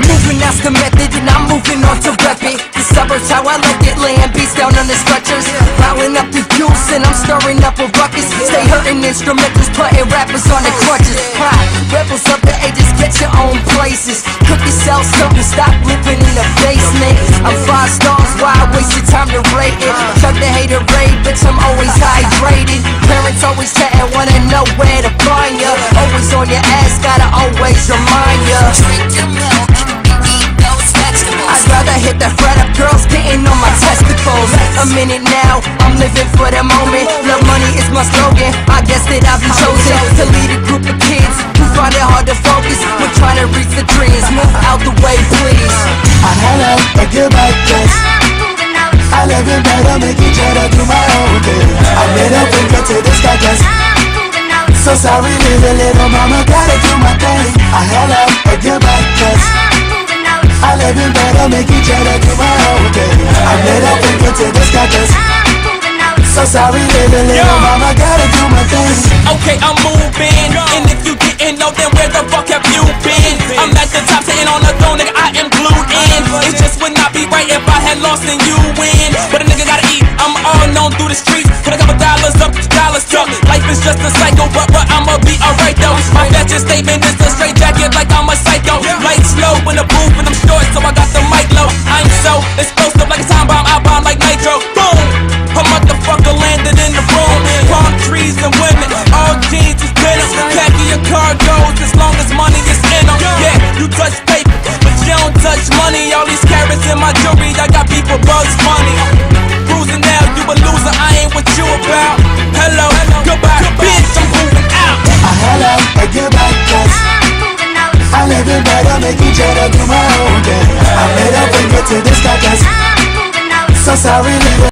Moving, that's the method, and I'm moving on to rep it. The suburbs, how I like it, laying beats down on the stretchers. Piling up the juice, and I'm stirring up a ruckus. Stay hurting instrumentals, putting rappers on the crutches. Rebels of the ages, get your own places. Cook yourself something, stop living in the basement. I'm 5 stars, why waste your time to rate it? Chuck the hater raid, bitch, I'm always hydrated. Parents always chatting, wanna know where to find ya. Always on your ass, gotta always remind ya. Drink your milk and eat those vegetables. I'd rather hit the fret up girls getting on my testicles. A minute now, I'm living for the moment. Love money is my slogan, I guess that I've been chosen to lead a group of kids who find it hard to focus when trying to reach the dreams. Move out the way, please. I hello, a goodbye kiss. I live in bed, I make each other do my own thing. I made up and get to this guy, guess. So sorry, little mama, gotta do my thing. I hello, a goodbye kiss. I live in bed, I make each other do my own thing. I made up and get to this guy, guess. So sorry, little mama, gotta do my thing. Okay, I'm moving, and if you didn't know, then where the fuck have you been? I'm at the top, sitting on the throne, nigga, I am glued in. It just would not be right if I had lost and you win. But a nigga gotta eat, I'm all known through the streets. Put a couple dollars up, dollars up. Life is just a cycle, but I'ma be alright though. My fashion statement is a straight jacket like I'm a psycho. Lights low in the booth, and I'm short, so I got the mic low. I'm so explosive like a time bomb, I bomb like nitro. Boom! A motherfucker landed in the room. Palm trees and women, all jeans is denim. Khaki your cargoes as long as money is in them. Yeah, you touch paper, but you don't touch money. All these carrots in my jewelry, I got people buzz money. Cruising now, you a loser, I ain't what you about. Hello, goodbye, bitch, I'm moving out. Hello, a goodbye kiss. I live in bed, I make each other do my own thing. I made up and get to this guy, guess. So sorry,